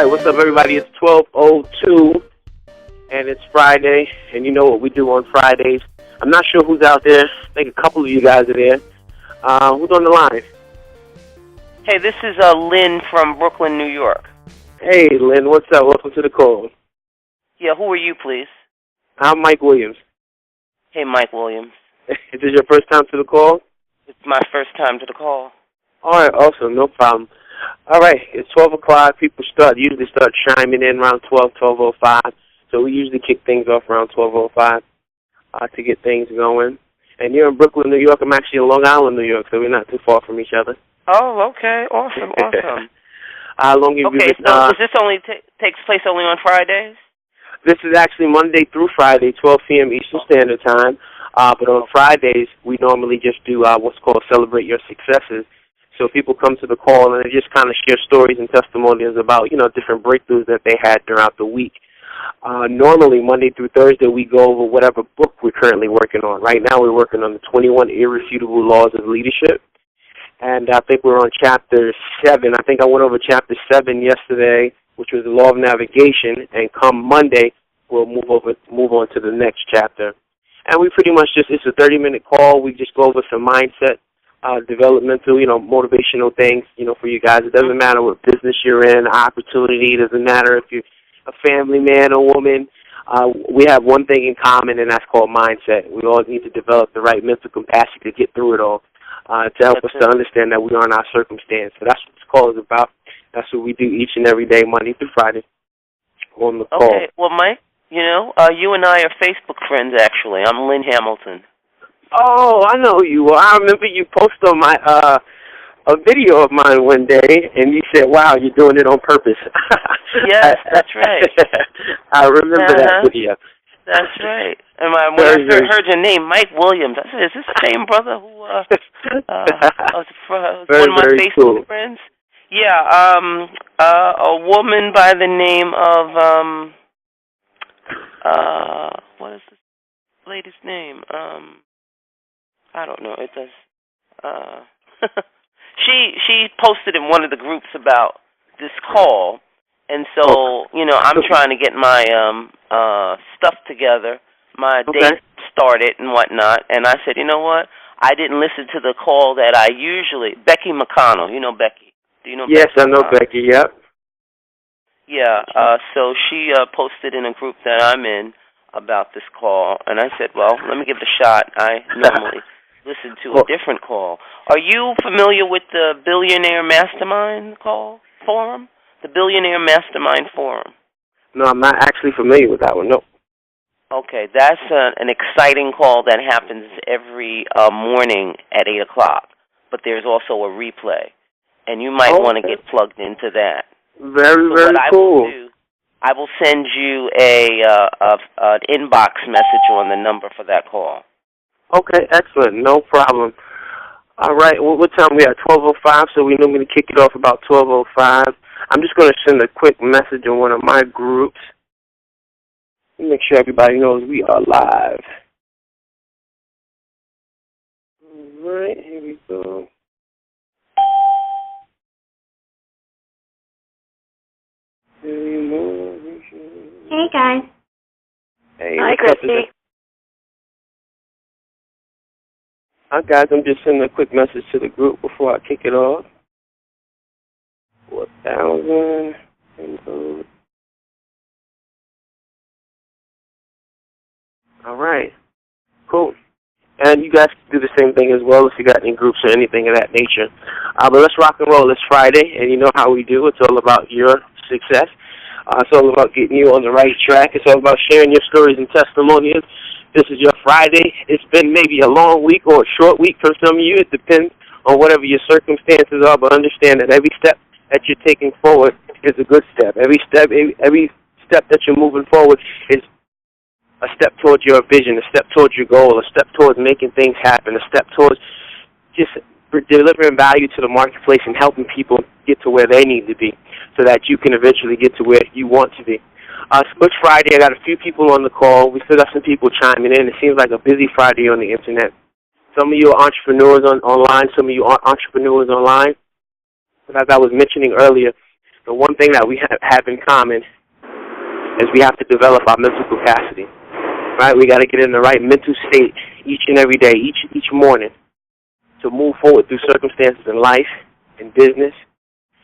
right, what's up, everybody? It's 12:02, and it's Friday, and you know what we do on Fridays. I'm not sure who's out there. I think a couple of you guys are there. Who's on the line? Hey, this is Lynn from Brooklyn, New York. Hey, Lynn, what's up? Welcome to the call. Yeah, who are you, please? I'm Mike Williams. Hey, Mike Williams. Is this your first time to the call? It's my first time to the call. All right, awesome, no problem. All right, it's 12 o'clock. People usually start chiming in around 12:05. So we usually kick things off around 12:05 to get things going. And you're in Brooklyn, New York. I'm actually in Long Island, New York, so we're not too far from each other. Oh, okay, awesome. How long have you been? Okay, so does this only takes place only on Fridays? This is actually Monday through Friday, 12 p.m. Eastern Standard Time. But on Fridays, we normally just do what's called Celebrate Your Successes. So people come to the call and they just kind of share stories and testimonials about, different breakthroughs that they had throughout the week. Normally, Monday through Thursday, we go over whatever book we're currently working on. Right now, we're working on the 21 Irrefutable Laws of Leadership. And I think we're on Chapter 7. I think I went over Chapter 7 yesterday, which was the Law of Navigation. And come Monday, we'll move on to the next chapter. And we pretty much it's a 30-minute call. We just go over some mindset, developmental, motivational things, for you guys. It doesn't matter what business you're in, opportunity. It doesn't matter if you're a family man or woman. We have one thing in common, and that's called mindset. We all need to develop the right mental capacity to get through it all, to help us to understand that we are in our circumstance. So that's what this call is about. That's what we do each and every day, Monday through Friday, on the call. Okay, well, Mike, you and I are Facebook friends, actually. I'm Lynn Hamilton. Oh, I know who you are. I remember you posted on my a video of mine one day, and you said, "Wow, you're doing it on purpose." Yes, that's right. I remember that video. That's right. And when I heard your name, Mike Williams, I said, "Is this the same brother who was one of my Facebook friends?" Yeah, a woman by the name of what is this lady's name? I don't know. It does. She posted in one of the groups about this call, and so I'm trying to get my stuff together, my date started and whatnot. And I said, you know what? I didn't listen to the call that I usually. Becky McConnell, you know Becky? Do you know? Yes, Becky I know Becky. Yep. Yeah. So she posted in a group that I'm in about this call, and I said, well, let me give it a shot. I normally listen to a different call. Are you familiar with the Billionaire Mastermind forum? The Billionaire Mastermind Forum? No, I'm not actually familiar with that one, no. Okay, that's an exciting call that happens every morning at 8 o'clock, but there's also a replay, and you might want to get plugged into that. Very, very cool. I will send you an inbox message on the number for that call. Okay, excellent. No problem. All right, what time we at? 12:05, so we know we're going to kick it off about 12:05. I'm just going to send a quick message on one of my groups. Let me make sure everybody knows we are live. All right, here we go. Hey, guys. Hey, hi, Christy. Hi, guys. I'm just sending a quick message to the group before I kick it off. 4,000. All right. Cool. And you guys can do the same thing as well if you got any groups or anything of that nature. But let's rock and roll. It's Friday, and you know how we do. It's all about your success. It's all about getting you on the right track. It's all about sharing your stories and testimonials. This is your Friday. It's been maybe a long week or a short week for some of you. It depends on whatever your circumstances are, but understand that every step that you're taking forward is a good step. Every step that you're moving forward is a step towards your vision, a step towards your goal, a step towards making things happen, a step towards just delivering value to the marketplace and helping people get to where they need to be so that you can eventually get to where you want to be. It's Friday. I got a few people on the call. We still got some people chiming in. It seems like a busy Friday on the Internet. Some of you are entrepreneurs online. Some of you aren't entrepreneurs online. But as I was mentioning earlier, the one thing that we have in common is we have to develop our mental capacity, right? We got to get in the right mental state each and every day, each morning, to move forward through circumstances in life, in business.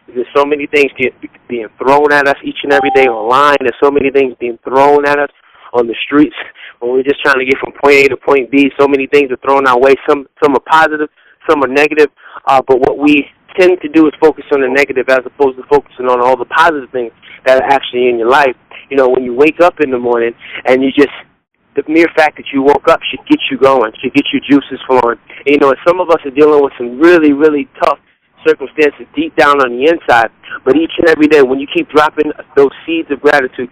There's so many things being thrown at us each and every day online. There's so many things being thrown at us on the streets when we're just trying to get from point A to point B. So many things are thrown our way. Some are positive, some are negative. But what we tend to do is focus on the negative as opposed to focusing on all the positive things that are actually in your life. You know, when you wake up in the morning and the mere fact that you woke up should get you going, should get your juices flowing. And, you know, some of us are dealing with some really, really tough circumstances deep down on the inside, but each and every day when you keep dropping those seeds of gratitude,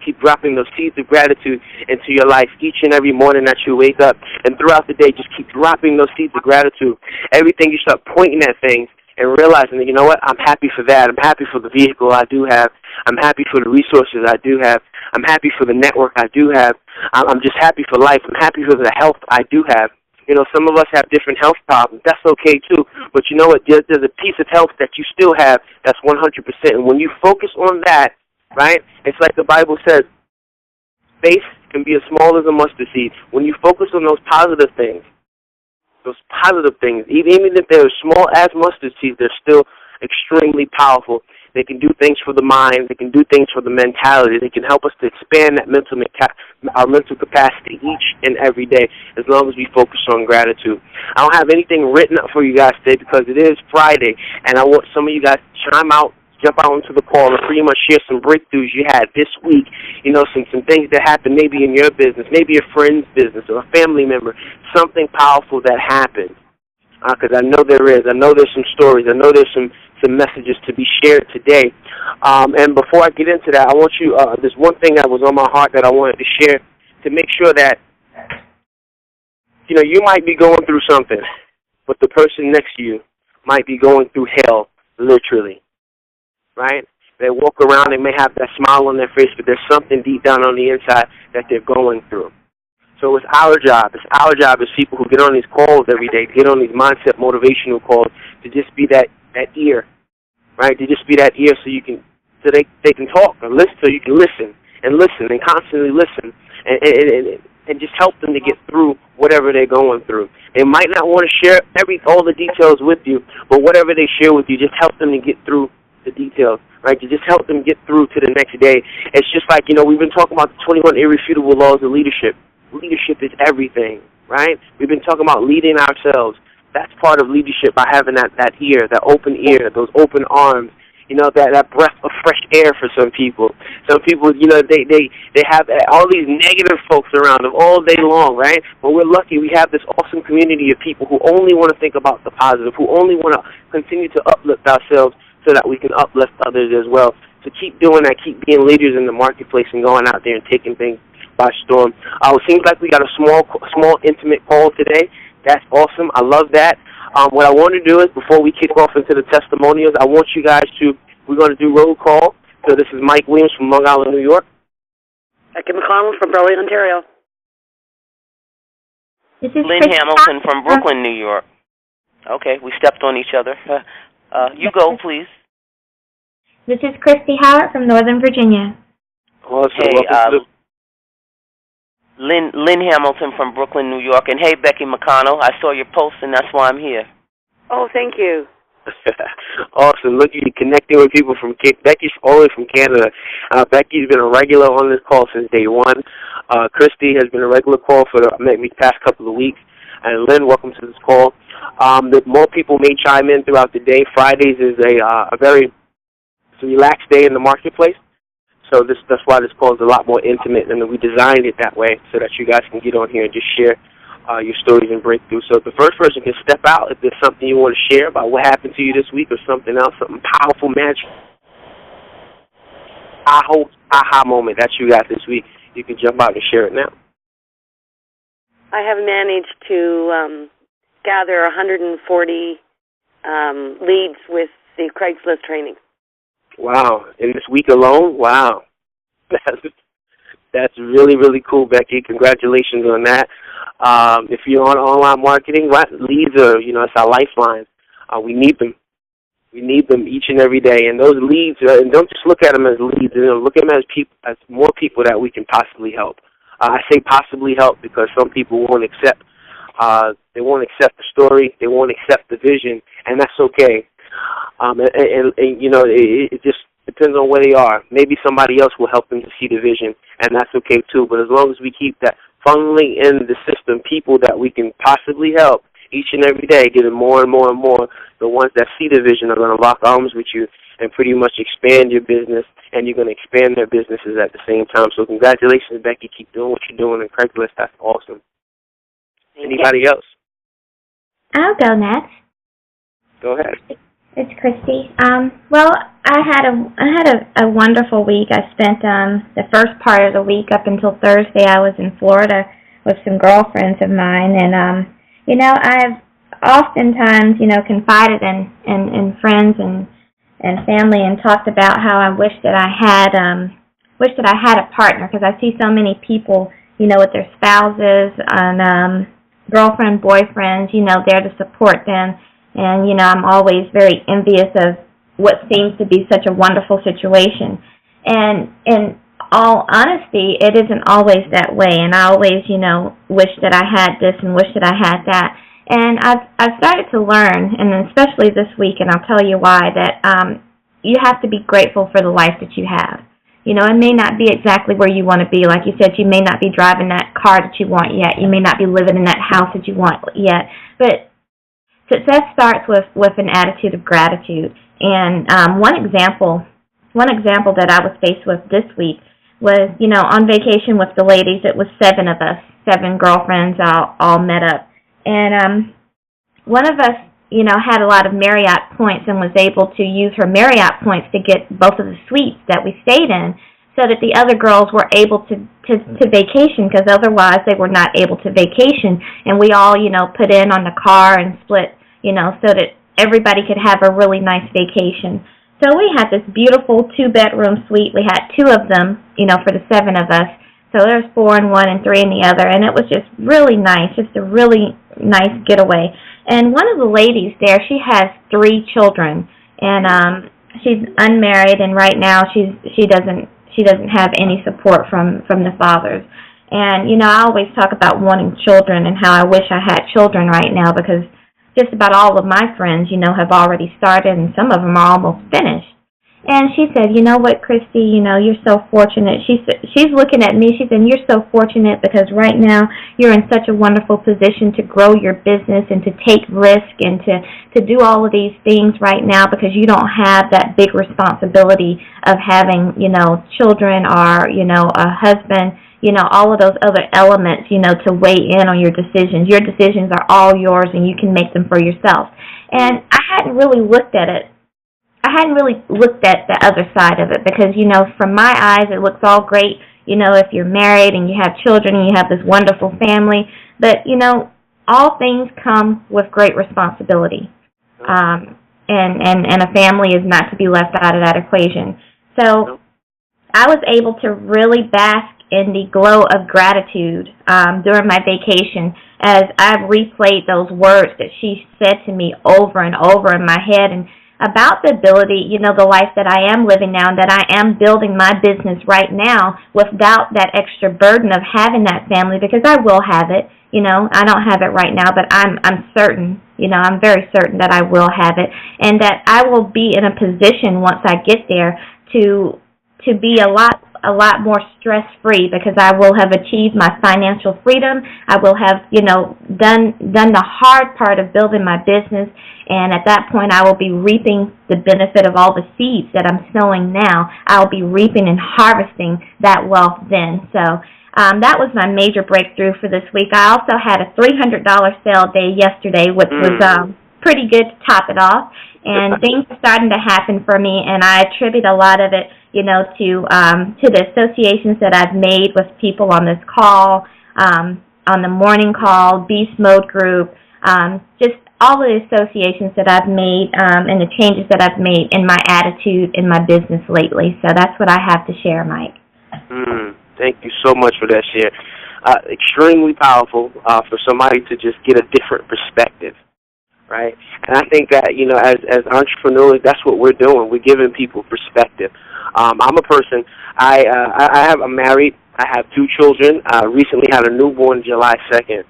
into your life each and every morning that you wake up, and throughout the day just keep dropping those seeds of gratitude. Everything you start pointing at things and realizing that, you know what, I'm happy for that. I'm happy for the vehicle I do have. I'm happy for the resources I do have. I'm happy for the network I do have. I'm just happy for life. I'm happy for the health I do have. You know, some of us have different health problems. That's okay, too. But you know what? There's a piece of health that you still have that's 100%. And when you focus on that, right, it's like the Bible says, faith can be as small as a mustard seed. When you focus on those positive things, even if they're as small as mustard seeds, they're still extremely powerful. They can do things for the mind. They can do things for the mentality. They can help us to expand that our mental capacity each and every day as long as we focus on gratitude. I don't have anything written up for you guys today because it is Friday, and I want some of you guys to jump out into the call and pretty much share some breakthroughs you had this week. You know, some things that happened maybe in your business, maybe a friend's business or a family member, something powerful that happened. Because I know there is. I know there's some stories. I know there's some messages to be shared today. And before I get into that, I want you, there's one thing that was on my heart that I wanted to share to make sure that, you know, you might be going through something, but the person next to you might be going through hell, literally, right? They walk around, they may have that smile on their face, but there's something deep down on the inside that they're going through. So it's our job as people who get on these calls every day, get on these mindset motivational calls, to just be that ear, right? To just be that ear so they can talk or listen, so you can listen and constantly listen and just help them to get through whatever they're going through. They might not want to share all the details with you, but whatever they share with you, just help them to get through the details, right? To just help them get through to the next day. It's just like, you know, we've been talking about the 21 irrefutable laws of leadership. Leadership is everything, right? We've been talking about leading ourselves. That's part of leadership, by having that ear, that open ear, those open arms, you know, that breath of fresh air for some people. Some people, you know, they have all these negative folks around them all day long, right? But we're lucky we have this awesome community of people who only want to think about the positive, who only want to continue to uplift ourselves so that we can uplift others as well. So keep doing that. Keep being leaders in the marketplace and going out there and taking things by storm. It seems like we got a small, intimate call today. That's awesome. I love that. What I want to do is, before we kick off into the testimonials, I want you guys we're going to do roll call. So this is Mike Williams from Long Island, New York. Becky McConnell from Burley, Ontario. This is Lynn Hamilton from Brooklyn, New York. Okay, we stepped on each other. You go, please. This is Christy Howard from Northern Virginia. Awesome. Hey, Lynn Hamilton from Brooklyn, New York. And hey, Becky McConnell, I saw your post, and that's why I'm here. Oh, thank you. Awesome. Look, you're connecting with people from Becky's all the way from Canada. Becky's been a regular on this call since day one. Christy has been a regular call for the past couple of weeks. And Lynn, welcome to this call. More people may chime in throughout the day. Fridays is a very relaxed day in the marketplace. So that's why this call is a lot more intimate, and we designed it that way so that you guys can get on here and just share your stories and breakthroughs. So if the first person can step out, if there's something you want to share about what happened to you this week or something else, something powerful, magic, aha moment that you got this week, you can jump out and share it now. I have managed to gather 140 leads with the Craigslist training. Wow. In this week alone? Wow. That's really, really cool, Becky. Congratulations on that. If you're on online marketing, leads are, it's our lifeline. We need them. We need them each and every day. And those leads, and don't just look at them as leads. Look at them as more people that we can possibly help. I say possibly help because some people won't accept. They won't accept the story. They won't accept the vision, and that's okay. And you know, it just depends on where they are. Maybe somebody else will help them to see the vision, and that's okay too. But as long as we keep that funneling in the system, people that we can possibly help each and every day, getting more and more and more, the ones that see the vision are going to lock arms with you and pretty much expand your business, and you're going to expand their businesses at the same time. So congratulations, Becky. Keep doing what you're doing in Craigslist. That's awesome. Anybody else? I'll go next. Go ahead. It's Christy. Well, I had a wonderful week. I spent the first part of the week up until Thursday. I was in Florida with some girlfriends of mine, and you know, I've oftentimes, you know, confided in friends and family and talked about how I wish that I had a partner, because I see so many people, you know, with their spouses and girlfriend, boyfriends, you know, there to support them. And, you know, I'm always very envious of what seems to be such a wonderful situation. And in all honesty, it isn't always that way. And I always, you know, wish that I had this and wish that I had that. And I've started to learn, and especially this week, and I'll tell you why, that you have to be grateful for the life that you have. You know, it may not be exactly where you want to be. Like you said, you may not be driving that car that you want yet. You may not be living in that house that you want yet. But success starts with an attitude of gratitude. And one example that I was faced with this week was, you know, on vacation with the ladies. It was 7 of us, 7 girlfriends all met up. And one of us, you know, had a lot of Marriott points and was able to use her Marriott points to get both of the suites that we stayed in, so that the other girls were able to vacation, because otherwise they were not able to vacation. And we all, you know, put in on the car and split, you know, so that everybody could have a really nice vacation. So we had this beautiful 2-bedroom suite. We had 2 of them, you know, for the 7 of us. So there's 4 in one and 3 in the other, and it was just really nice, just a really nice getaway. And one of the ladies there, she has 3 children, and she's unmarried, and right now she doesn't have any support from the fathers. And, you know, I always talk about wanting children and how I wish I had children right now, because just about all of my friends, you know, have already started, and some of them are almost finished. And she said, you know what, Christy, you know, you're so fortunate. She's looking at me. She said, you're so fortunate because right now you're in such a wonderful position to grow your business and to take risk and to do all of these things right now, because you don't have that big responsibility of having, you know, children or, you know, a husband, you know, all of those other elements, you know, to weigh in on your decisions. Your decisions are all yours, and you can make them for yourself. And I hadn't really looked at it. I hadn't really looked at the other side of it, because, you know, from my eyes, it looks all great, you know, if you're married and you have children and you have this wonderful family. But, you know, all things come with great responsibility. And a family is not to be left out of that equation. So I was able to really bask in the glow of gratitude during my vacation, as I've replayed those words that she said to me over and over in my head, and about the ability, you know, the life that I am living now, and that I am building my business right now without that extra burden of having that family, because I will have it. You know, I don't have it right now, but I'm certain, you know, I'm very certain that I will have it, and that I will be in a position once I get there to be a lot more stress-free, because I will have achieved my financial freedom. I will have, you know, done the hard part of building my business, and at that point I will be reaping the benefit of all the seeds that I'm sowing now. I'll be reaping and harvesting that wealth then. So that was my major breakthrough for this week. I also had a $300 sale day yesterday, which was pretty good to top it off. And things are starting to happen for me, and I attribute a lot of it, you know, to the associations that I've made with people on this call, on the morning call, Beast Mode group, just all the associations that I've made, and the changes that I've made in my attitude in my business lately. So that's what I have to share, Mike. Thank you so much for that share. Extremely powerful for somebody to just get a different perspective. right? And I think that, as entrepreneurs, that's what we're doing. We're giving people perspective. I'm a person, I'm married. I have 2 children. I recently had a newborn July 2nd.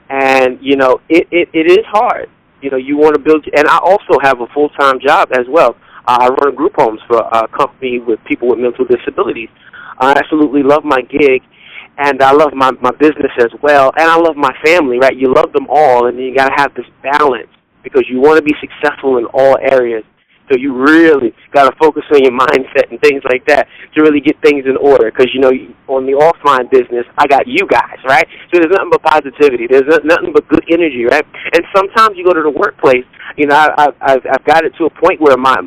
And, it is hard. You want to build, and I also have a full-time job as well. I run group homes for a company with people with mental disabilities. I absolutely love my gig, and I love my business as well, and I love my family, right? You love them all, and you got to have this balance because you want to be successful in all areas. So you really got to focus on your mindset and things like that to really get things in order. Because, on the offline business, I got you guys, right? So there's nothing but positivity. There's nothing but good energy, right? And sometimes you go to the workplace. I've got it to a point where my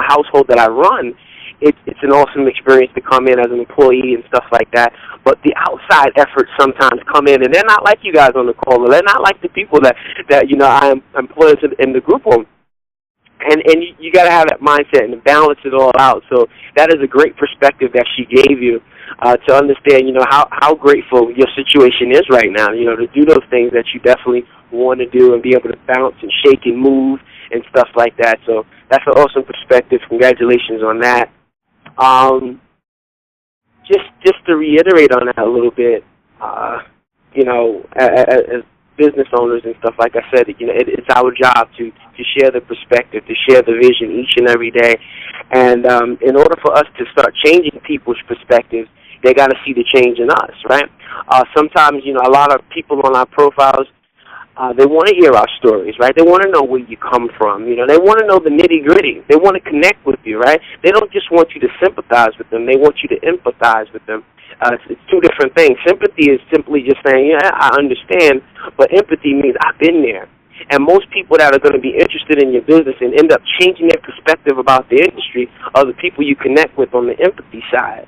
household that I run, it's an awesome experience to come in as an employee and stuff like that. But the outside efforts sometimes come in, and they're not like you guys on the call. Or they're not like the people that I employ in the group home. And you got to have that mindset and balance it all out. So that is a great perspective that she gave you to understand, how grateful your situation is right now, to do those things that you definitely want to do and be able to bounce and shake and move and stuff like that. So that's an awesome perspective. Congratulations on that. Just to reiterate on that a little bit, as business owners and stuff, like I said, it's our job to share the perspective, to share the vision each and every day. And in order for us to start changing people's perspectives, they got to see the change in us, right? Sometimes, a lot of people on our profiles, they want to hear our stories, right? They want to know where you come from. They want to know the nitty-gritty. They want to connect with you, right? They don't just want you to sympathize with them. They want you to empathize with them. It's 2 different things. Sympathy is simply just saying, yeah, I understand, but empathy means I've been there. And most people that are going to be interested in your business and end up changing their perspective about the industry are the people you connect with on the empathy side,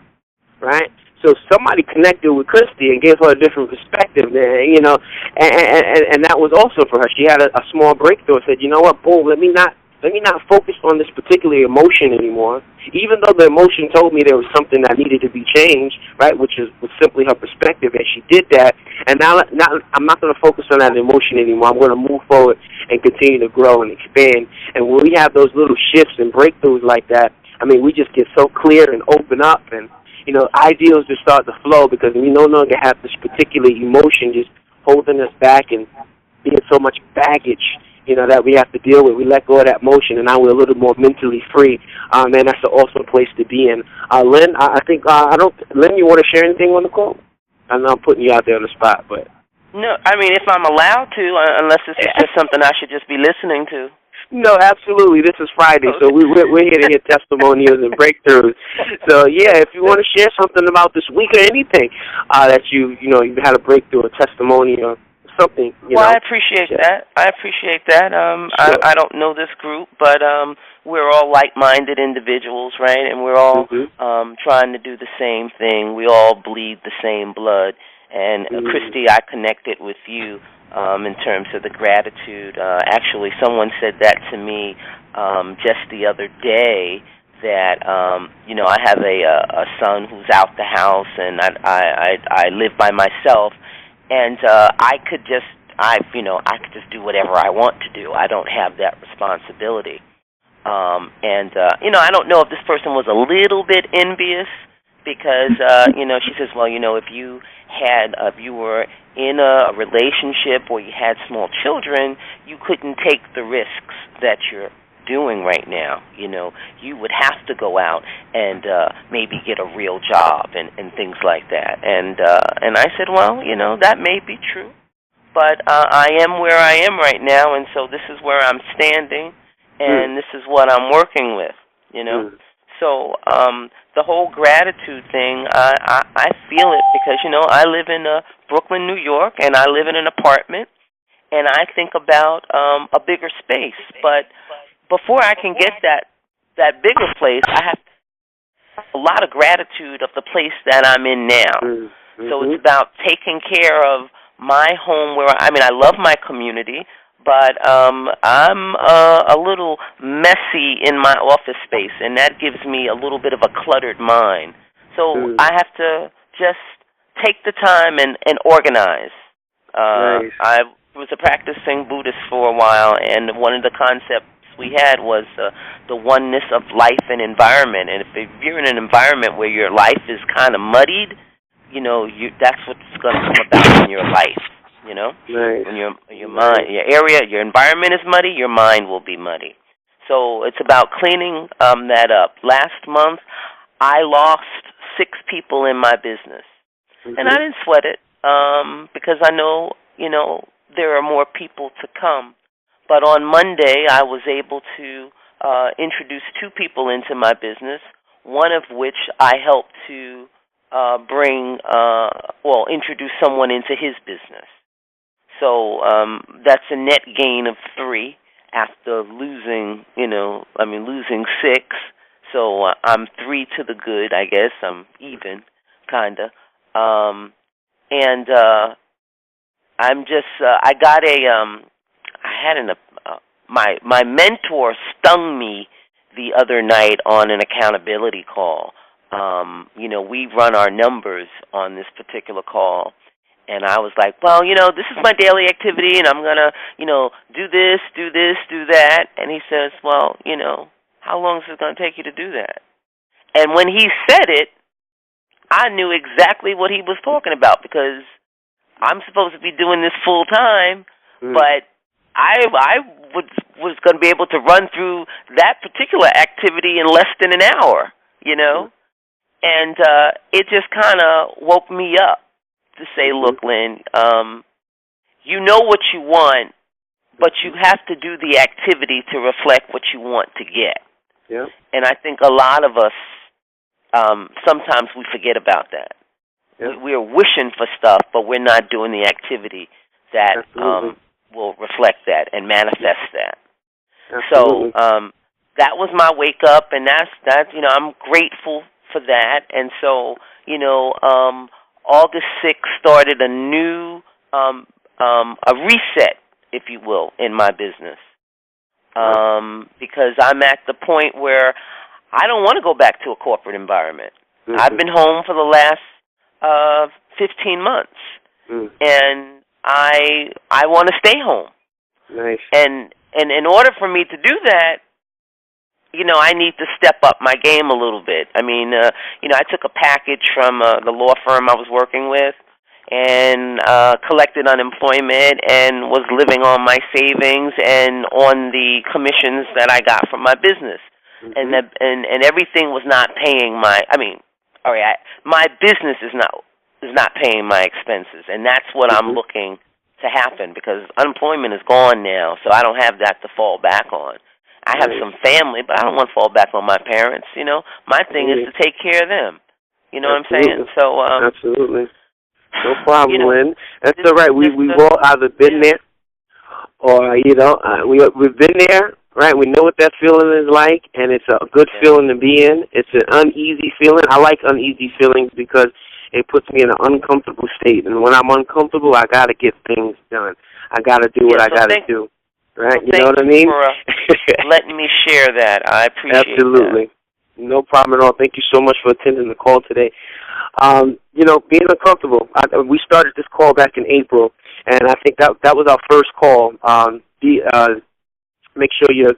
right? So somebody connected with Christy and gave her a different perspective there, and that was also for her. She had a small breakthrough and said, you know what, boom, let me not focus on this particular emotion anymore, even though the emotion told me there was something that needed to be changed, right, which was simply her perspective, and she did that. And now I'm not going to focus on that emotion anymore. I'm going to move forward and continue to grow and expand. And when we have those little shifts and breakthroughs like that, we just get so clear and open up, and ideals just start to flow because we no longer have this particular emotion just holding us back and being so much baggage, that we have to deal with. We let go of that motion, and now we're a little more mentally free. Man, that's an awesome place to be in. Lynn, I think, Lynn, you want to share anything on the call? I know I'm putting you out there on the spot, but. No, if I'm allowed to, unless this is just something I should just be listening to. No, absolutely. This is Friday, so we're here to hear testimonials and breakthroughs. So, yeah, if you want to share something about this week or anything that you've had a breakthrough, a testimony, or something. I appreciate that. Sure. I don't know this group, but we're all like-minded individuals, right? And we're all trying to do the same thing. We all bleed the same blood. And Christy, I connected with you in terms of the gratitude. Actually, someone said that to me just the other day. That I have a son who's out the house, and I live by myself. And I could just do whatever I want to do. I don't have that responsibility. I don't know if this person was a little bit envious because, she says, well, if you were in a relationship or you had small children, you couldn't take the risks that you're doing right now. You would have to go out and maybe get a real job and things like that. And I said, well, that may be true, but I am where I am right now, and so this is where I'm standing, and this is what I'm working with. So the whole gratitude thing, I feel it because I live in Brooklyn, New York, and I live in an apartment, and I think about a bigger space, but before I can get that bigger place, I have a lot of gratitude of the place that I'm in now. So it's about taking care of my home where I love my community, but I'm a little messy in my office space, and that gives me a little bit of a cluttered mind. So I have to just take the time and organize. Nice. I've was a practicing Buddhist for a while, and one of the concepts we had was the oneness of life and environment. And if you're in an environment where your life is kind of muddied, that's what's going to come about in your life. Nice. When your mind, your area, your environment is muddy, your mind will be muddy. So it's about cleaning that up. Last month, I lost 6 people in my business, and I didn't sweat it because I know there are more people to come. But on Monday, I was able to introduce 2 people into my business, one of which I helped to introduce someone into his business. So that's a net gain of 3 after losing 6. So I'm 3 to the good, I guess. I'm even, kind of. I'm just, I got my mentor stung me the other night on an accountability call. We run our numbers on this particular call. And I was like, well, this is my daily activity, and I'm going to, do this, do that. And he says, well, how long is it going to take you to do that? And when he said it, I knew exactly what he was talking about, because I'm supposed to be doing this full time, but I was going to be able to run through that particular activity in less than an hour, And it just kind of woke me up to say, look, Lynn, you know what you want, but you have to do the activity to reflect what you want to get. Yeah. And I think a lot of us, sometimes we forget about that. Yeah. We're wishing for stuff, but we're not doing the activity that will reflect that and manifest that. Absolutely. So that was my wake up, and that's I'm grateful for that. And so August 6th started a new a reset, if you will, in my business, because I'm at the point where I don't want to go back to a corporate environment. I've been home for the last 15 months, and I want to stay home. Nice. And in order for me to do that, I need to step up my game a little bit. I mean, I took a package from the law firm I was working with, and collected unemployment, and was living on my savings and on the commissions that I got from my business, and everything was not paying my. I mean, all right, my business is not paying my expenses, and that's what I'm looking to happen, because unemployment is gone now, so I don't have that to fall back on. I have some family, but I don't want to fall back on my parents. My thing is to take care of them. You know what I'm saying? So absolutely, no problem, Lynn. That's all right. We've all either been there, or we've been there, right? We know what that feeling is like, and it's a good feeling to be in. It's an uneasy feeling. I like uneasy feelings because it puts me in an uncomfortable state, and when I'm uncomfortable, I got to get things done. I got to do what I got to do. Right, you know what I mean? For letting me share that. I appreciate that. Absolutely. No problem at all. Thank you so much for attending the call today. Being uncomfortable. We started this call back in April, and I think that was our first call. Make sure you're.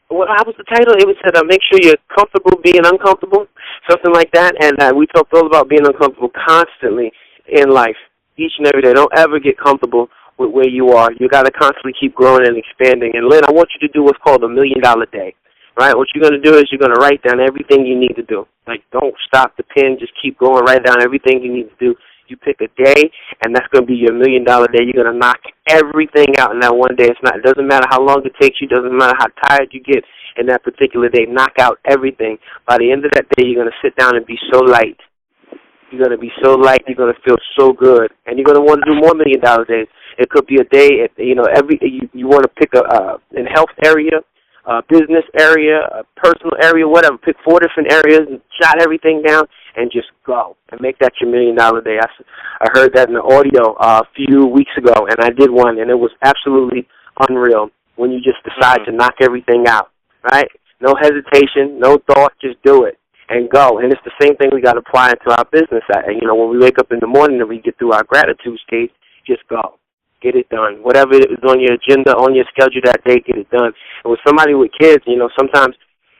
What was the title? It said, make sure you're comfortable being uncomfortable, something like that. And we talked all about being uncomfortable constantly in life, each and every day. Don't ever get comfortable with where you are. You got to constantly keep growing and expanding. And Lynn, I want you to do what's called $1 million day, right? What you're going to do is you're going to write down everything you need to do. Like, don't stop the pen. Just keep going. Write down everything you need to do. You pick a day, and that's going to be your $1 million day. You're going to knock everything out in that one day. It doesn't matter how long it takes you. Doesn't matter how tired you get in that particular day. Knock out everything. By the end of that day, you're going to sit down and be so light. You're going to be so light. You're going to feel so good, and you're going to want to do more $1 million days. It could be a day. You want to pick in health area, a business area, a personal area, whatever. Pick 4 different areas and jot everything down and just go and make that your $1 million day. I heard that in the audio a few weeks ago, and I did one, and it was absolutely unreal when you just decide to knock everything out, right? No hesitation, no thought, just do it and go. And it's the same thing we got to apply into our business. When we wake up in the morning and we get through our gratitude stage, just go. get it done. Whatever is on your agenda, on your schedule that day, get it done. And with somebody with kids, sometimes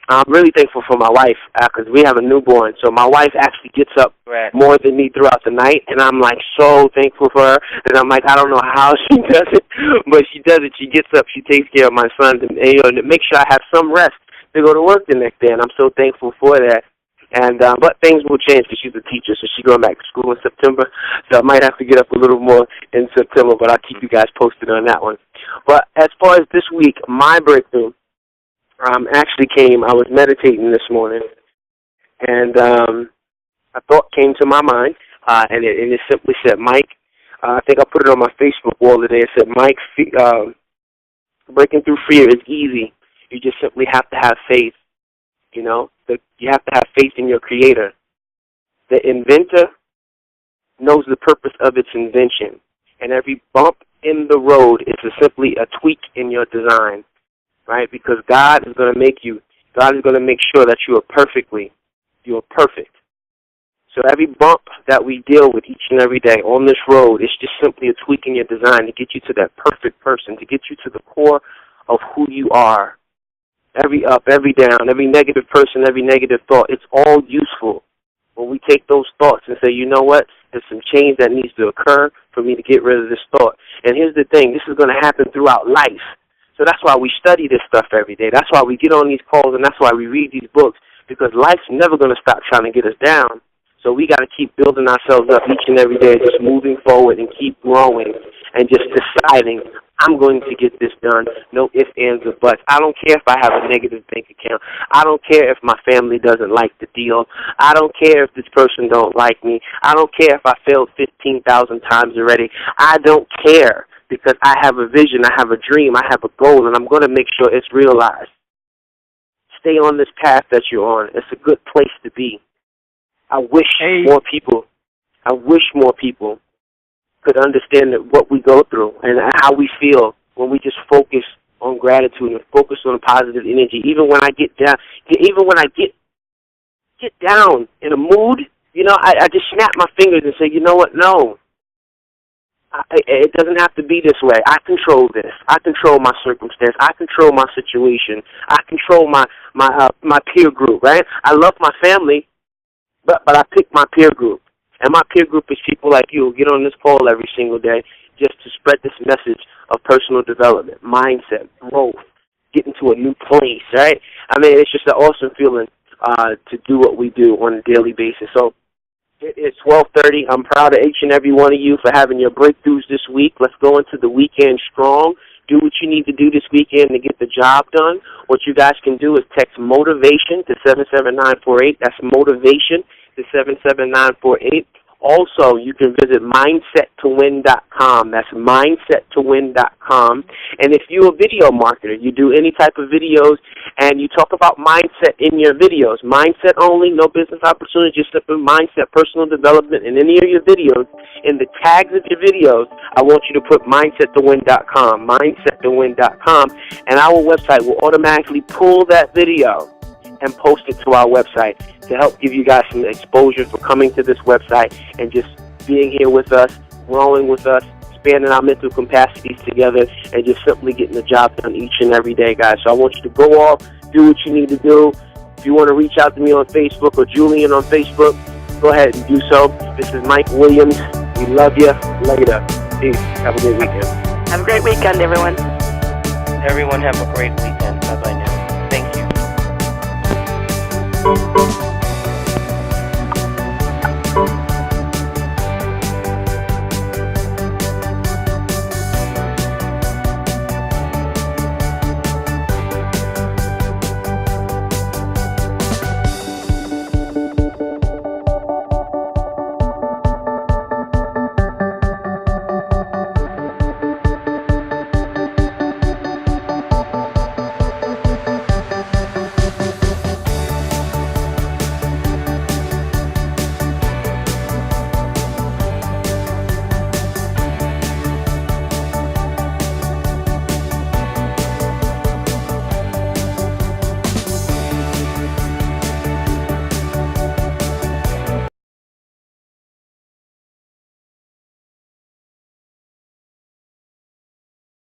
I'm really thankful for my wife because we have a newborn. So my wife actually gets up more than me throughout the night, and I'm like so thankful for her. And I'm like, I don't know how she does it, but she does it. She gets up, she takes care of my son, and to make sure I have some rest to go to work the next day. And I'm so thankful for that. And but things will change because she's a teacher, so she's going back to school in September. So I might have to get up a little more in September, but I'll keep you guys posted on that one. But as far as this week, my breakthrough actually came. I was meditating this morning, and a thought came to my mind, and it simply said, Mike, I think I put it on my Facebook wall today. It said, Mike, breaking through fear is easy. You just simply have to have faith. You have to have faith in your creator. The inventor knows the purpose of its invention, and every bump in the road is simply a tweak in your design, right? Because God is going to make sure that you are perfect. So every bump that we deal with each and every day on this road is just simply a tweak in your design to get you to that perfect person, to get you to the core of who you are. Every up, every down, every negative person, every negative thought, it's all useful. When we take those thoughts and say, you know what, there's some change that needs to occur for me to get rid of this thought. And here's the thing, this is going to happen throughout life. So that's why we study this stuff every day. That's why we get on these calls, and that's why we read these books, because life's never going to stop trying to get us down. So we got to keep building ourselves up each and every day, just moving forward and keep growing and just deciding, I'm going to get this done. No ifs, ands, or buts. I don't care if I have a negative bank account. I don't care if my family doesn't like the deal. I don't care if this person don't like me. I don't care if I failed 15,000 times already. I don't care because I have a vision, I have a dream, I have a goal, and I'm going to make sure it's realized. Stay on this path that you're on. It's a good place to be. I wish more people could understand what we go through and how we feel when we just focus on gratitude and focus on positive energy. Even when I get down, get down in a mood, I just snap my fingers and say, you know what? No, it doesn't have to be this way. I control this. I control my circumstance. I control my situation. I control my peer group. Right? I love my family, but I pick my peer group. And my peer group is people like you who get on this call every single day just to spread this message of personal development, mindset, growth, getting to a new place, right? I mean, it's just an awesome feeling to do what we do on a daily basis. So it's 12:30. I'm proud of each and every one of you for having your breakthroughs this week. Let's go into the weekend strong. Do what you need to do this weekend to get the job done. What you guys can do is text motivation to 77948. That's motivation to 77948. Also, you can visit mindsettowin.com. That's mindsettowin.com. And if you're a video marketer, you do any type of videos, and you talk about mindset in your videos, mindset only, no business opportunity, just simple mindset, personal development in any of your videos, in the tags of your videos, I want you to put mindsettowin.com, mindsettowin.com, and our website will automatically pull that video and post it to our website to help give you guys some exposure for coming to this website and just being here with us, growing with us, expanding our mental capacities together, and just simply getting the job done each and every day, guys. So I want you to go off, do what you need to do. If you want to reach out to me on Facebook or Julian on Facebook, go ahead and do so. This is Mike Williams. We love you. Later. Peace. Have a great weekend. Have a great weekend, everyone. Everyone have a great weekend. Bye-bye now.